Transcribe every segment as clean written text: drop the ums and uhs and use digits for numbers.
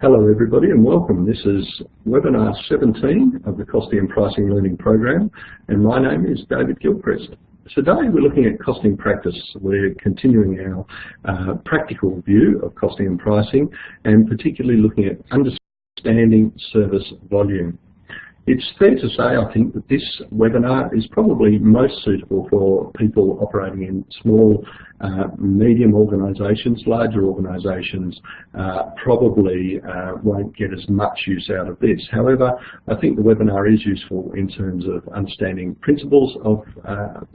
Hello everybody and welcome. This is webinar 17 of the Costing and Pricing Learning Program, and my name is David Gilchrist. Today we're looking at costing practice. We're continuing our practical view of costing and pricing, and particularly looking at understanding service volume. It's fair to say, I think, that this webinar is probably most suitable for people operating in small, medium organisations. Larger organisations probably won't get as much use out of this. However, I think the webinar is useful in terms of understanding principles of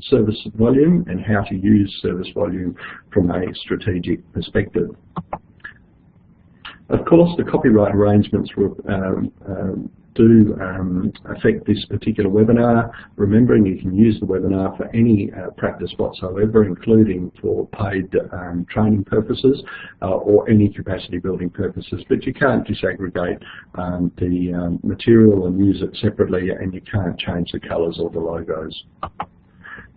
service volume and how to use service volume from a strategic perspective. Of course, the copyright arrangements do affect this particular webinar. Remembering you can use the webinar for any practice whatsoever, including for paid training purposes or any capacity building purposes, but you can't disaggregate the material and use it separately, and you can't change the colours or the logos.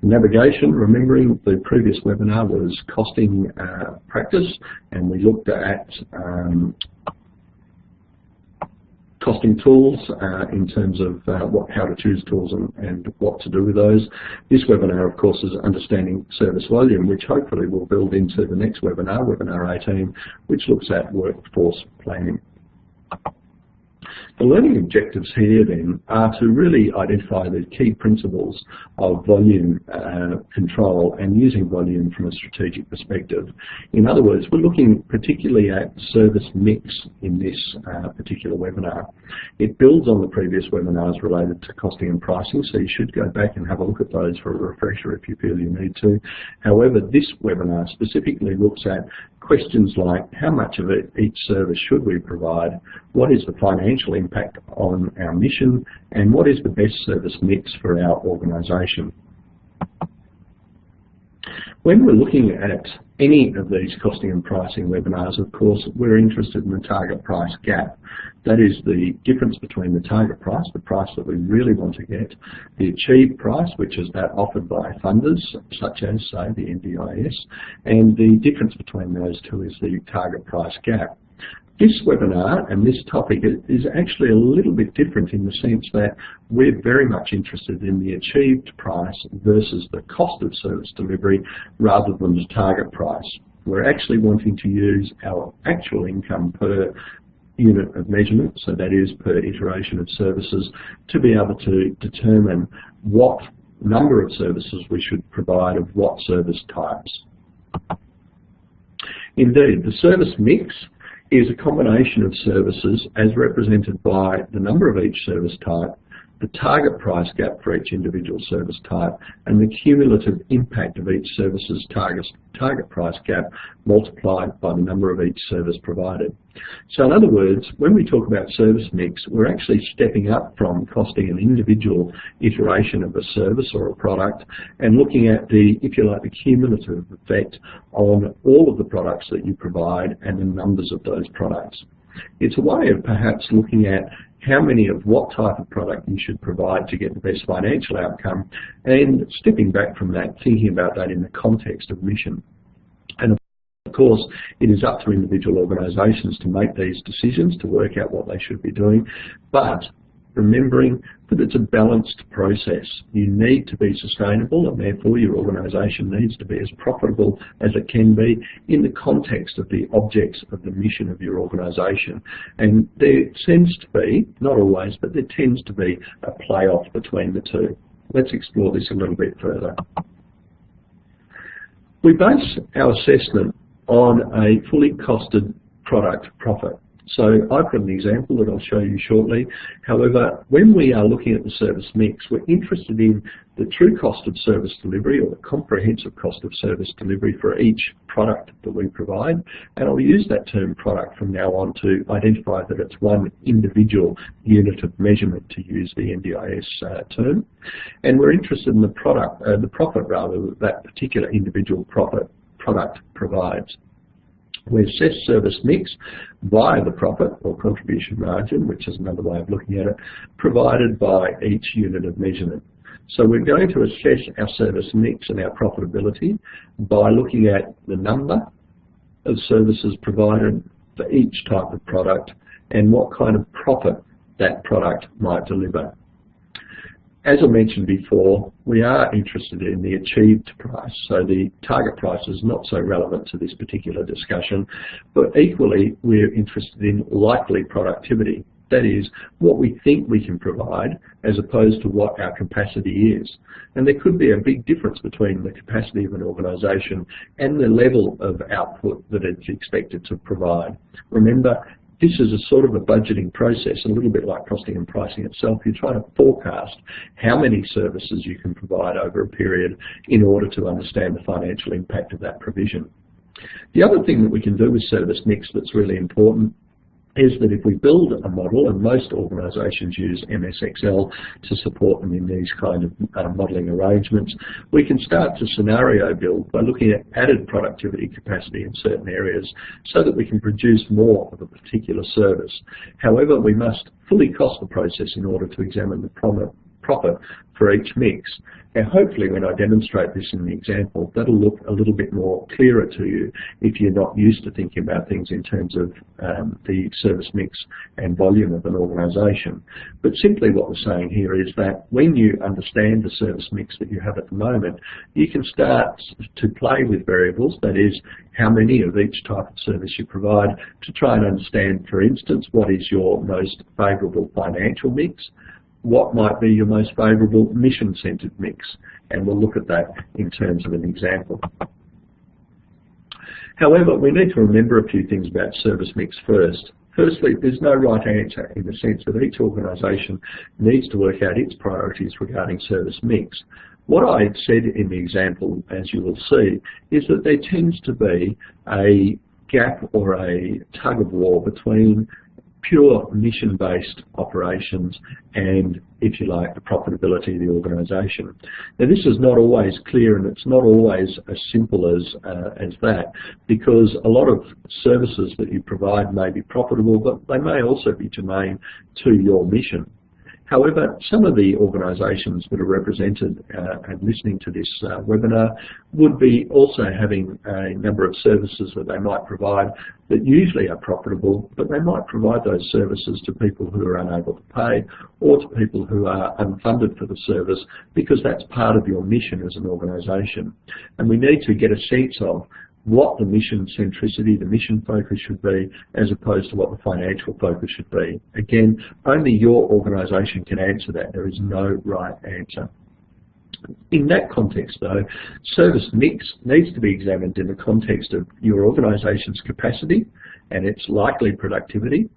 Navigation, remembering the previous webinar was costing practice, and we looked at costing tools in terms of how to choose tools and what to do with those. This webinar, of course, is understanding service volume, which hopefully will build into the next webinar, webinar 18, which looks at workforce planning. The learning objectives here then are to really identify the key principles of volume control and using volume from a strategic perspective. In other words, we're looking particularly at service mix in this particular webinar. It builds on the previous webinars related to costing and pricing, so you should go back and have a look at those for a refresher if you feel you need to. However, this webinar specifically looks at questions like how much of each service should we provide, what is the financial impact on our mission, and what is the best service mix for our organisation. When we're looking at any of these costing and pricing webinars, of course, we're interested in the target price gap. That is the difference between the target price, the price that we really want to get, the achieved price, which is that offered by funders, such as, say, the NDIS, and the difference between those two is the target price gap. This webinar and this topic is actually a little bit different in the sense that we're very much interested in the achieved price versus the cost of service delivery rather than the target price. We're actually wanting to use our actual income per unit of measurement, so that is per iteration of services, to be able to determine what number of services we should provide of what service types. Indeed, the service mix is a combination of services as represented by the number of each service type, the target price gap for each individual service type, and the cumulative impact of each service's target price gap multiplied by the number of each service provided. So in other words, when we talk about service mix, we're actually stepping up from costing an individual iteration of a service or a product and looking at the, if you like, the cumulative effect on all of the products that you provide and the numbers of those products. It's a way of perhaps looking at how many of what type of product you should provide to get the best financial outcome, and stepping back from that, thinking about that in the context of mission. And of course, it is up to individual organisations to make these decisions, to work out what they should be doing, but remembering that it's a balanced process. You need to be sustainable, and therefore your organisation needs to be as profitable as it can be in the context of the objects of the mission of your organisation. And there tends to be, not always, but there tends to be a play-off between the two. Let's explore this a little bit further. We base our assessment on a fully costed product profit. So I've got an example that I'll show you shortly. However, when we are looking at the service mix, we're interested in the true cost of service delivery, or the comprehensive cost of service delivery for each product that we provide. And I'll use that term product from now on to identify that it's one individual unit of measurement, to use the NDIS term. And we're interested in the profit rather, that particular individual product provides. We assess service mix via the profit or contribution margin, which is another way of looking at it, provided by each unit of measurement. So we're going to assess our service mix and our profitability by looking at the number of services provided for each type of product and what kind of profit that product might deliver. As I mentioned before, we are interested in the achieved price, so the target price is not so relevant to this particular discussion, but equally we're interested in likely productivity. That is, what we think we can provide as opposed to what our capacity is. And there could be a big difference between the capacity of an organisation and the level of output that it's expected to provide. Remember, this is a sort of a budgeting process, a little bit like costing and pricing itself. You're trying to forecast how many services you can provide over a period in order to understand the financial impact of that provision. The other thing that we can do with service mix that's really important is that if we build a model, and most organisations use MS Excel to support them in these kind of modelling arrangements, we can start to scenario build by looking at added productivity capacity in certain areas so that we can produce more of a particular service. However, we must fully cost the process in order to examine the profit for each mix. And hopefully when I demonstrate this in the example, that'll look a little bit more clearer to you if you're not used to thinking about things in terms of the service mix and volume of an organisation. But simply what we're saying here is that when you understand the service mix that you have at the moment, you can start to play with variables, that is, how many of each type of service you provide, to try and understand, for instance, what is your most favourable financial mix, what might be your most favourable mission-centred mix, and we'll look at that in terms of an example. However, we need to remember a few things about service mix first. Firstly, there's no right answer in the sense that each organisation needs to work out its priorities regarding service mix. What I had said in the example, as you will see, is that there tends to be a gap or a tug of war between pure mission-based operations and, if you like, the profitability of the organisation. Now, this is not always clear, and it's not always as simple as that, because a lot of services that you provide may be profitable, but they may also be germane to your mission. However, some of the organisations that are represented and listening to this webinar would be also having a number of services that they might provide that usually are profitable, but they might provide those services to people who are unable to pay or to people who are unfunded for the service, because that's part of your mission as an organisation. And we need to get a sense of what the mission centricity, the mission focus should be, as opposed to what the financial focus should be. Again, only your organisation can answer that. There is no right answer. In that context, though, service mix needs to be examined in the context of your organisation's capacity and its likely productivity,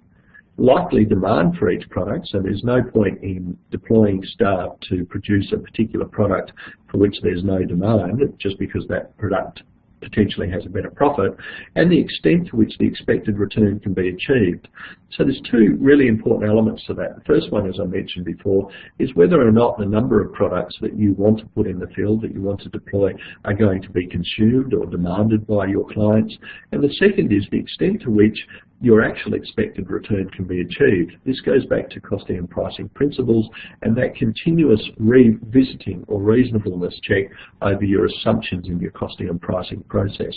likely demand for each product, so there's no point in deploying staff to produce a particular product for which there's no demand, just because that product potentially has a better profit, and the extent to which the expected return can be achieved. So there's two really important elements to that. The first one, as I mentioned before, is whether or not the number of products that you want to put in the field, that you want to deploy, are going to be consumed or demanded by your clients. And the second is the extent to which your actual expected return can be achieved. This goes back to costing and pricing principles and that continuous revisiting or reasonableness check over your assumptions in your costing and pricing process.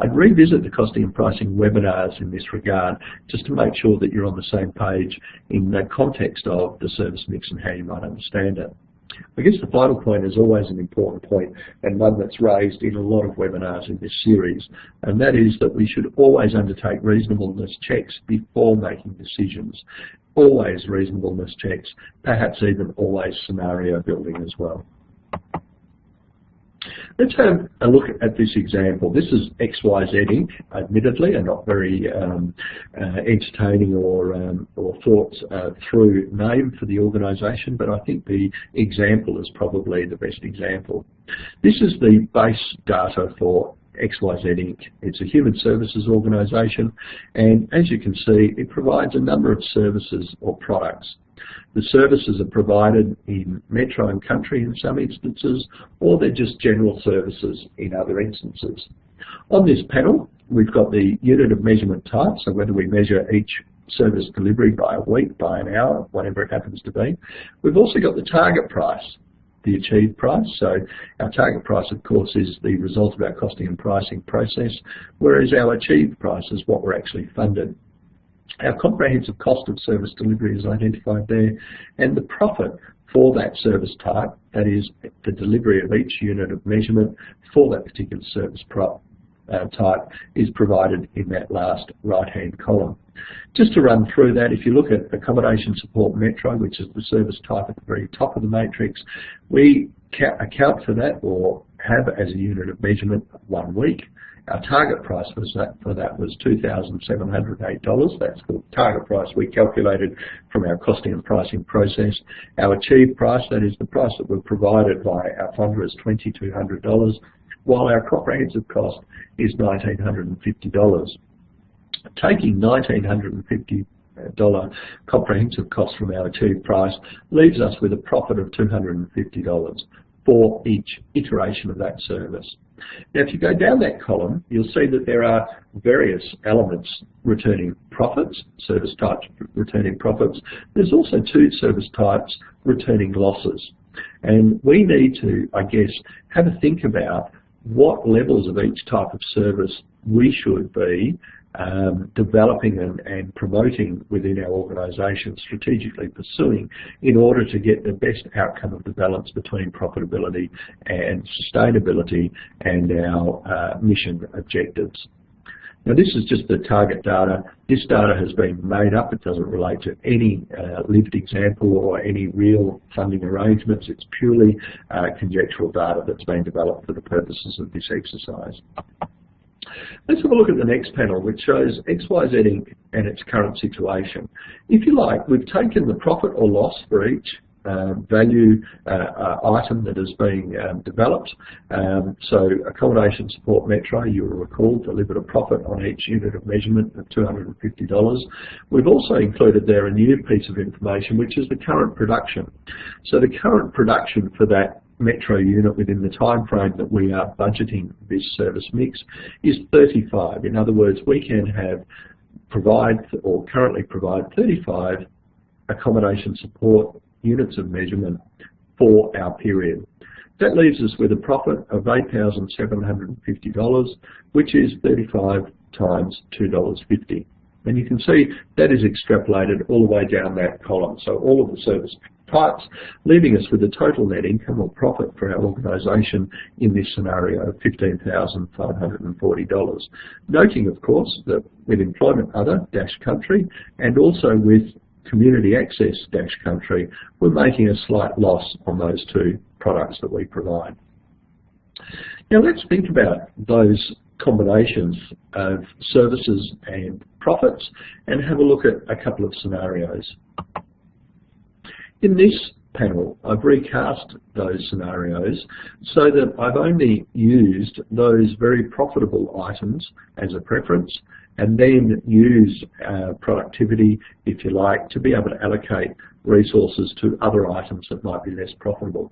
I'd revisit the costing and pricing webinars in this regard just to make sure that you're on the same page in the context of the service mix and how you might understand it. I guess the final point is always an important point, and one that's raised in a lot of webinars in this series, and that is that we should always undertake reasonableness checks before making decisions. Always reasonableness checks, perhaps even always scenario building as well. Let's have a look at this example. This is XYZ Inc., admittedly, a not very entertaining or thought through name for the organisation, but I think the example is probably the best example. This is the base data for XYZ Inc. It's a human services organisation, and as you can see, it provides a number of services or products. The services are provided in metro and country in some instances, or they're just general services in other instances. On this panel, we've got the unit of measurement type, so whether we measure each service delivery by a week, by an hour, whatever it happens to be. We've also got the target price, the achieved price. So our target price, of course, is the result of our costing and pricing process, whereas our achieved price is what we're actually funded. Our comprehensive cost of service delivery is identified there, and the profit for that service type, that is the delivery of each unit of measurement for that particular service type, is provided in that last right-hand column. Just to run through that, if you look at accommodation support metro, which is the service type at the very top of the matrix, we account for that, or have as a unit of measurement, 1 week. Our target price for that was $2,708. That's the target price we calculated from our costing and pricing process. Our achieved price, that is the price that was provided by our funder, is $2,200, while our comprehensive cost is $1,950. Taking $1,950 comprehensive cost from our achieved price leaves us with a profit of $250 for each iteration of that service. Now, if you go down that column, you'll see that there are various elements returning profits, service types returning profits. There's also 2 service types returning losses. And we need to, I guess, have a think about what levels of each type of service we should be developing and promoting within our organisation, strategically pursuing, in order to get the best outcome of the balance between profitability and sustainability and our mission objectives. Now, this is just the target data. This data has been made up. It doesn't relate to any lived example or any real funding arrangements. It's purely conjectural data that's been developed for the purposes of this exercise. Let's have a look at the next panel, which shows XYZ Inc. and its current situation. If you like, we've taken the profit or loss for each value item that is being developed. So accommodation support metro, you will recall, delivered a profit on each unit of measurement of $250. We've also included there a new piece of information, which is the current production. So the current production for that metro unit within the time frame that we are budgeting this service mix is 35. In other words, we can currently provide 35 accommodation support units of measurement for our period. That leaves us with a profit of $8,750, which is 35 times $2.50. And you can see that is extrapolated all the way down that column. So all of the service types, leaving us with a total net income or profit for our organisation in this scenario of $15,540. Noting, of course, that with employment other country and also with community access country, we're making a slight loss on those 2 products that we provide. Now let's think about those combinations of services and profits and have a look at a couple of scenarios. In this panel, I've recast those scenarios so that I've only used those very profitable items as a preference, and then use productivity, if you like, to be able to allocate resources to other items that might be less profitable.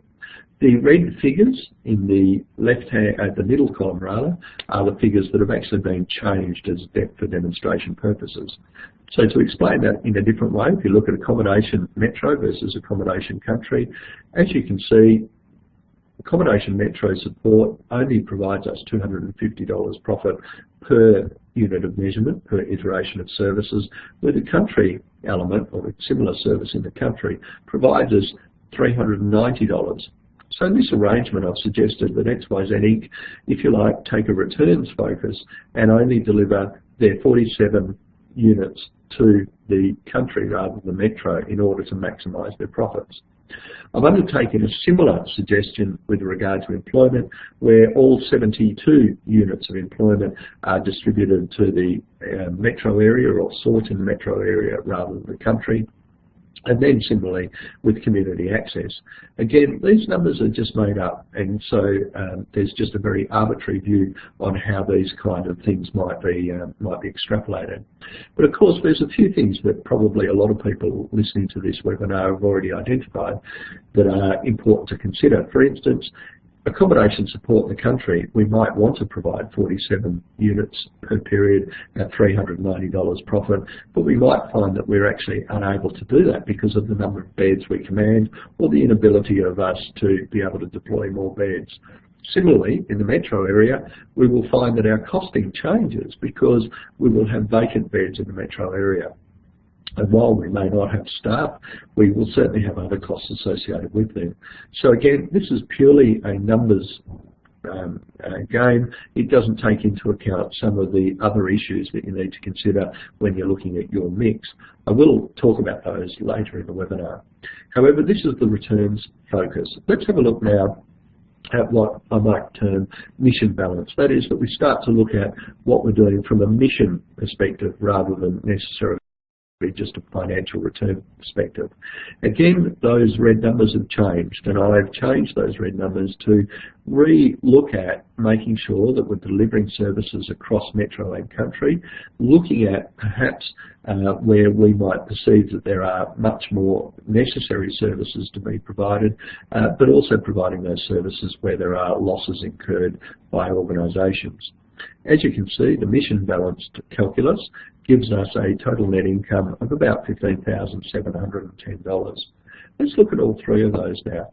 The red figures in the the middle column rather, are the figures that have actually been changed as for demonstration purposes. So to explain that in a different way, if you look at accommodation metro versus accommodation country, as you can see, accommodation metro support only provides us $250 profit per unit of measurement, per iteration of services, where the country element, or a similar service in the country, provides us $390. So in this arrangement, I've suggested that XYZ Inc., if you like, take a returns focus and only deliver their 47 units to the country rather than metro in order to maximise their profits. I've undertaken a similar suggestion with regard to employment, where all 72 units of employment are distributed to the metro area or sought in the metro area rather than the country. And then similarly with community access. Again, these numbers are just made up, and so there's just a very arbitrary view on how these kind of things might be extrapolated. But of course, there's a few things that probably a lot of people listening to this webinar have already identified that are important to consider. For instance, accommodation support in the country, we might want to provide 47 units per period at $390 profit, but we might find that we're actually unable to do that because of the number of beds we command or the inability of us to be able to deploy more beds. Similarly, in the metro area, we will find that our costing changes because we will have vacant beds in the metro area. And while we may not have staff, we will certainly have other costs associated with them. So again, this is purely a numbers game. It doesn't take into account some of the other issues that you need to consider when you're looking at your mix. I will talk about those later in the webinar. However, this is the returns focus. Let's have a look now at what I might term mission balance. That is that we start to look at what we're doing from a mission perspective rather than necessarily just a financial return perspective. Again, those red numbers have changed, and I've changed those red numbers to re-look at making sure that we're delivering services across metro and country, looking at perhaps where we might perceive that there are much more necessary services to be provided, but also providing those services where there are losses incurred by organisations. As you can see, the mission balanced calculus gives us a total net income of about $15,710. Let's look at all three of those now.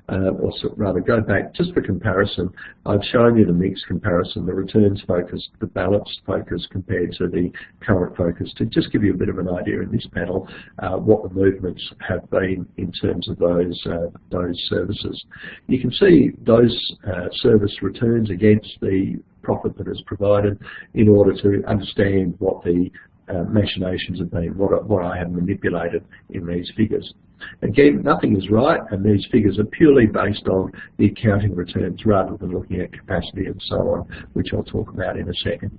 Or rather, go back just for comparison. I've shown you the mixed comparison, the returns focus, the balanced focus compared to the current focus, to just give you a bit of an idea in this panel what the movements have been in terms of those services. You can see those service returns against the profit that is provided in order to understand what the machinations have been, what I have manipulated in these figures. Again, nothing is right, and these figures are purely based on the accounting returns rather than looking at capacity and so on, which I'll talk about in a second.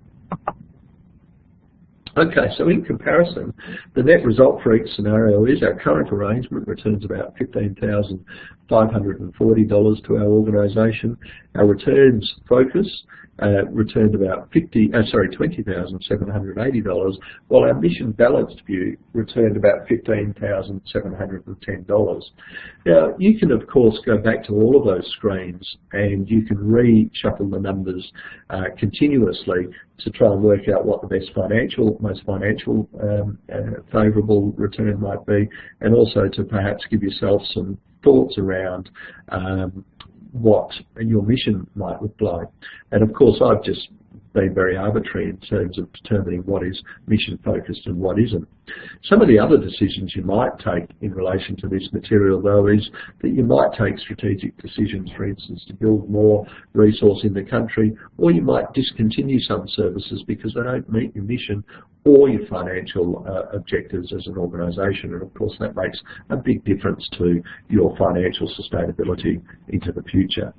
Okay, so in comparison, the net result for each scenario is our current arrangement returns about $15,540 to our organisation. Our returns focus returned about $20,780, while our mission balanced view returned about $15,710. Now, you can of course go back to all of those screens and you can reshuffle the numbers continuously to try and work out what the most financial favourable return might be, and also to perhaps give yourself some thoughts around what your mission might look like. And of course, I've just been very arbitrary in terms of determining what is mission focused and what isn't. Some of the other decisions you might take in relation to this material, though, is that you might take strategic decisions, for instance, to build more resource in the country, or you might discontinue some services because they don't meet your mission or your financial objectives as an organisation. And of course that makes a big difference to your financial sustainability into the future.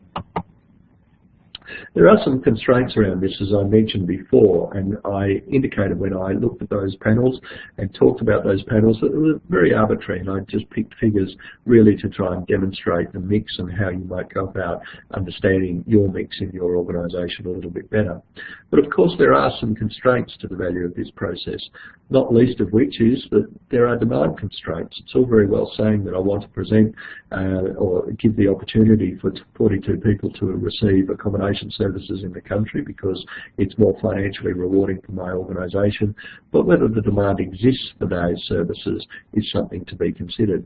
There are some constraints around this, as I mentioned before, and I indicated when I looked at those panels and talked about those panels that they were very arbitrary, and I just picked figures really to try and demonstrate the mix and how you might go about understanding your mix in your organisation a little bit better. But of course there are some constraints to the value of this process, not least of which is that there are demand constraints. It's all very well saying that I want to present or give the opportunity for 42 people to receive accommodation services in the country because it's more financially rewarding for my organisation, but whether the demand exists for those services is something to be considered.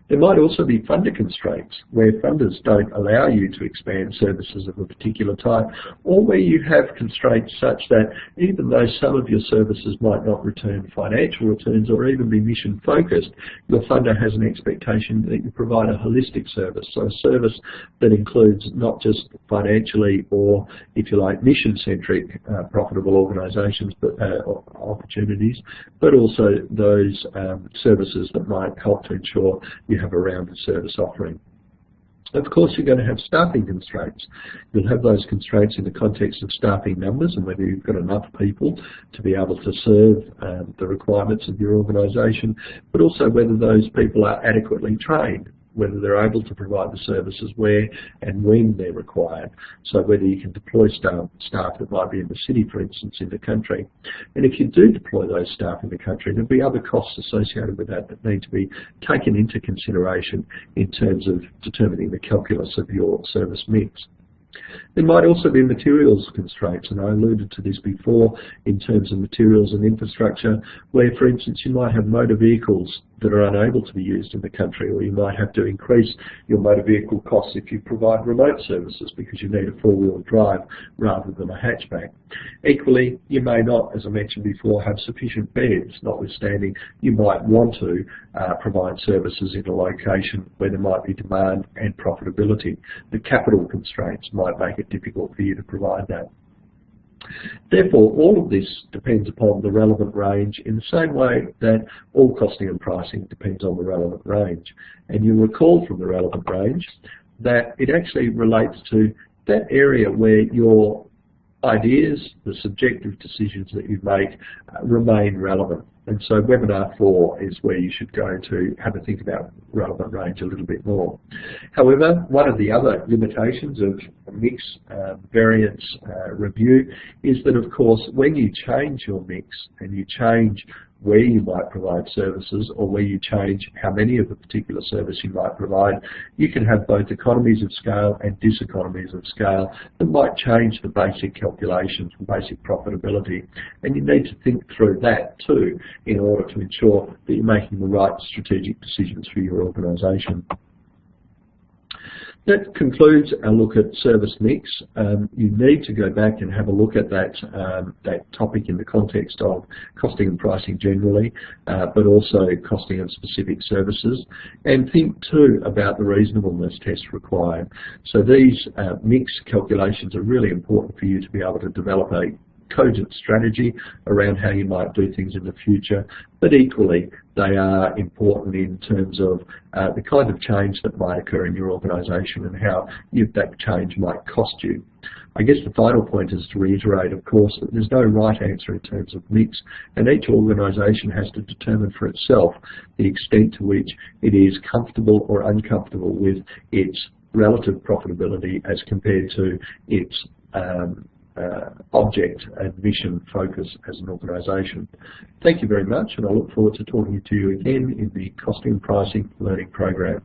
There might also be funder constraints, where funders don't allow you to expand services of a particular type, or where you have constraints such that even though some of your services might not return financial returns or even be mission focused, your funder has an expectation that you provide a holistic service, so a service that includes not just financially or, if you like, mission-centric profitable organisations, but opportunities, but also those services that might help to ensure you have a rounded service offering. Of course, you're going to have staffing constraints. You'll have those constraints in the context of staffing numbers and whether you've got enough people to be able to serve the requirements of your organisation, but also whether those people are adequately trained, whether they're able to provide the services where and when they're required. So whether you can deploy staff that might be in the city, for instance, in the country. And if you do deploy those staff in the country, there'll be other costs associated with that that need to be taken into consideration in terms of determining the calculus of your service mix. There might also be materials constraints, and I alluded to this before in terms of materials and infrastructure, where, for instance, you might have motor vehicles that are unable to be used in the country, or you might have to increase your motor vehicle costs if you provide remote services because you need a four-wheel drive rather than a hatchback. Equally, you may not, as I mentioned before, have sufficient beds, notwithstanding you might want to provide services in a location where there might be demand and profitability. The capital constraints might make it difficult for you to provide that. Therefore, all of this depends upon the relevant range in the same way that all costing and pricing depends on the relevant range. And you'll recall from the relevant range that it actually relates to that area where your ideas, the subjective decisions that you make remain relevant. And so webinar 4 is where you should go to have a think about relevant range a little bit more. However, one of the other limitations of mix variance review is that, of course, when you change your mix and you change where you might provide services or where you change how many of the particular service you might provide, you can have both economies of scale and diseconomies of scale that might change the basic calculations, basic profitability. And you need to think through that too in order to ensure that you're making the right strategic decisions for your organisation. That concludes our look at service mix. You need to go back and have a look at that topic in the context of costing and pricing generally, but also costing and specific services, and think too about the reasonableness test required. So these mix calculations are really important for you to be able to develop a cogent strategy around how you might do things in the future, but equally they are important in terms of the kind of change that might occur in your organisation and how that change might cost you. I guess the final point is to reiterate, of course, that there's no right answer in terms of mix, and each organisation has to determine for itself the extent to which it is comfortable or uncomfortable with its relative profitability as compared to its object and mission focus as an organisation. Thank you very much, and I look forward to talking to you again in the Costing and Pricing Learning Program.